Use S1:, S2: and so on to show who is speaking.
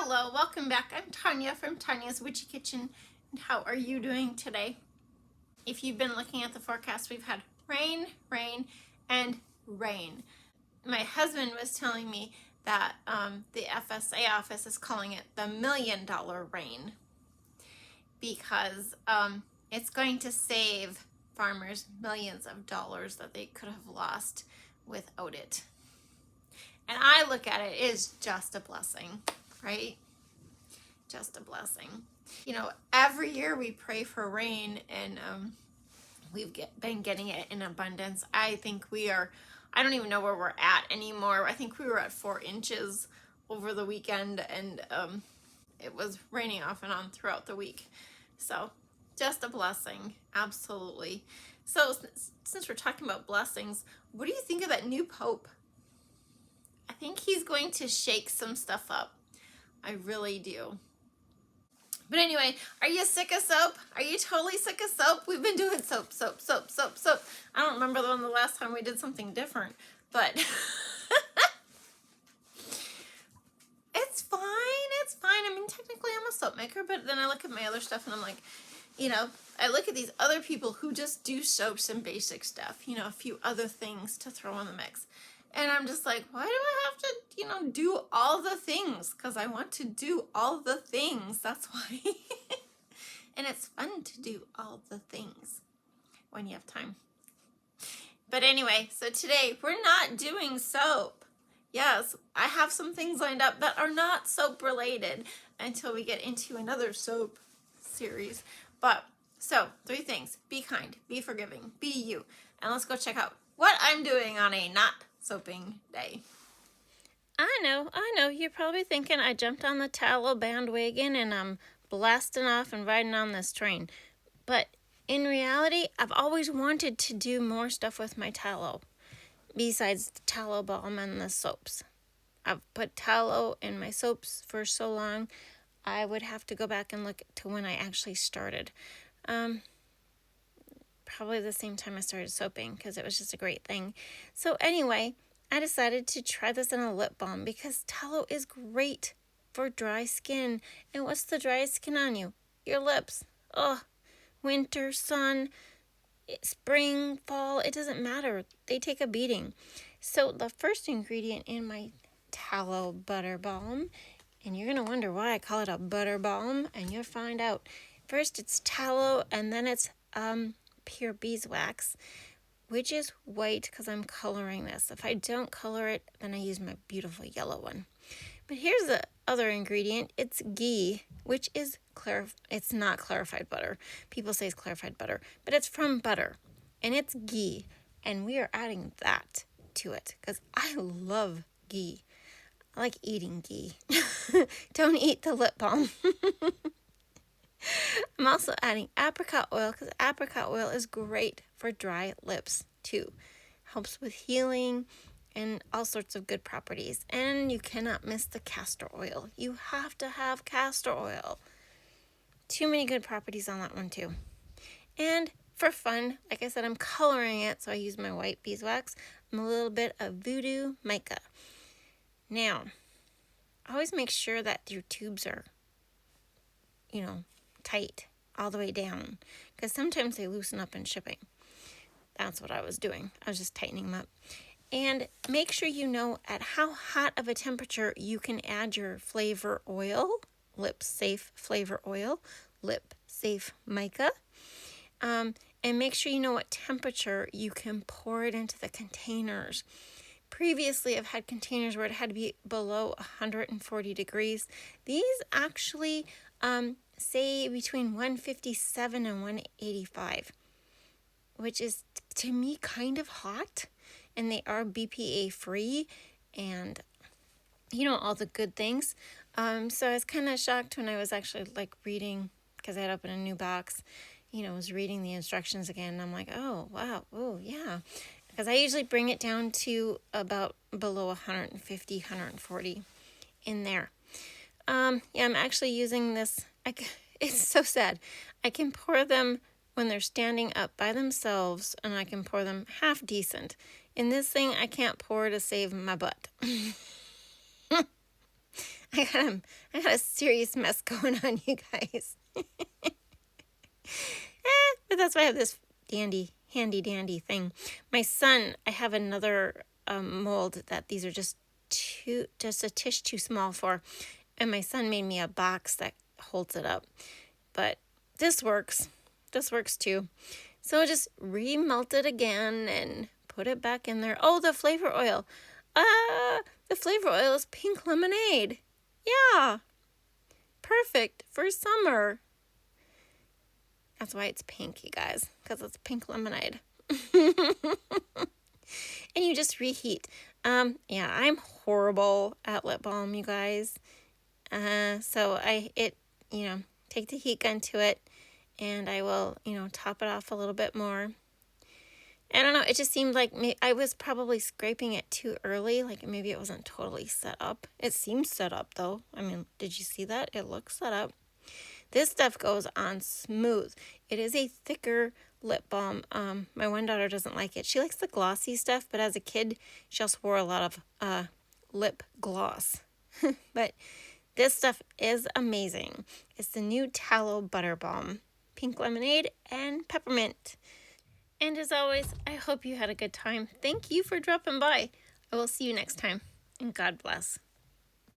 S1: Hello, welcome back. I'm Tanya from Tanya's Witchy Kitchen, and how are you doing today? If you've been looking at the forecast, we've had rain, rain, and rain. My husband was telling me that the FSA office is calling it the $1 million rain because it's going to save farmers millions of dollars that they could have lost without it. And I look at it as just a blessing, right? Just a blessing. You know, every year we pray for rain, and we've been getting it in abundance. I think I don't even know where we're at anymore. I think we were at 4 inches over the weekend, and it was raining off and on throughout the week. So just a blessing, absolutely. So since we're talking about blessings, what do you think of that new Pope? I think he's going to shake some stuff up. I really do. But anyway, are you sick of soap? Are you totally sick of soap? We've been doing soap. I don't remember the last time we did something different, but it's fine. It's fine. I mean, technically I'm a soap maker, but then I look at my other stuff and I'm like, you know, I look at these other people who just do soaps and basic stuff, you know, a few other things to throw in the mix. And I'm just like, why do I have to, you know, do all the things? Because I want to do all the things. That's why. And it's fun to do all the things when you have time. But anyway, so today we're not doing soap. Yes, I have some things lined up that are not soap related until we get into another soap series. But so 3 things: be kind, be forgiving, be you. And let's go check out what I'm doing on a not soaping day. I know. You're probably thinking I jumped on the tallow bandwagon and I'm blasting off and riding on this train. But in reality, I've always wanted to do more stuff with my tallow besides the tallow balm and the soaps. I've put tallow in my soaps for so long, I would have to go back and look to when I actually started. Probably the same time I started soaping because it was just a great thing. So anyway, I decided to try this in a lip balm because tallow is great for dry skin. And what's the driest skin on you? Your lips. Oh, winter, sun, spring, fall, it doesn't matter. They take a beating. So the first ingredient in my tallow butter balm, and you're going to wonder why I call it a butter balm, and you'll find out. First it's tallow, and then it's pure beeswax, which is white because I'm coloring this. If I don't color it, then I use my beautiful yellow one. But here's the other ingredient. It's ghee, which is it's not clarified butter. People say it's clarified butter, but it's from butter, and it's ghee, and we are adding that to it because I love ghee. I like eating ghee. Don't eat the lip balm. I'm also adding apricot oil because apricot oil is great for dry lips too. Helps with healing and all sorts of good properties. And you cannot miss the castor oil. You have to have castor oil. Too many good properties on that one too. And for fun, like I said, I'm coloring it, so I use my white beeswax. I'm a little bit of voodoo mica. Now, always make sure that your tubes are, you know, tight all the way down, because sometimes they loosen up in shipping. That's what I was doing. I was just tightening them up. And make sure you know at how hot of a temperature you can add your flavor oil, lip safe flavor oil, lip safe mica. And make sure you know what temperature you can pour it into the containers. Previously, I've had containers where it had to be below 140 degrees. These actually say between 157 and 185, which is to me kind of hot, and they are BPA free and you know all the good things. So I was kind of shocked when I was actually like reading, because I had opened a new box, you know, was reading the instructions again, and I'm like, oh wow, oh yeah, because I usually bring it down to about below 150, 140 in there. Yeah, I'm actually using this. It's so sad. I can pour them when they're standing up by themselves, and I can pour them half decent. In this thing, I can't pour to save my butt. I got a serious mess going on, you guys. But that's why I have this handy dandy thing. My son, I have another mold that these are just a tish too small for, and my son made me a box that holds it up. But this works. This works too. So just remelt it again and put it back in there. Oh, the flavor oil. The flavor oil is pink lemonade. Yeah. Perfect for summer. That's why it's pink, you guys, because it's pink lemonade. And you just reheat. Yeah, I'm horrible at lip balm, you guys. So take the heat gun to it, and I will, top it off a little bit more. I don't know, it just seemed like I was probably scraping it too early, like maybe it wasn't totally set up. It seems set up though. I mean, did you see that? It looks set up. This stuff goes on smooth. It is a thicker lip balm. My one daughter doesn't like it. She likes the glossy stuff, but as a kid, she also wore a lot of lip gloss. But this stuff is amazing. It's the new Tallow Butter Balm, pink lemonade and peppermint. And as always, I hope you had a good time. Thank you for dropping by. I will see you next time, and God bless.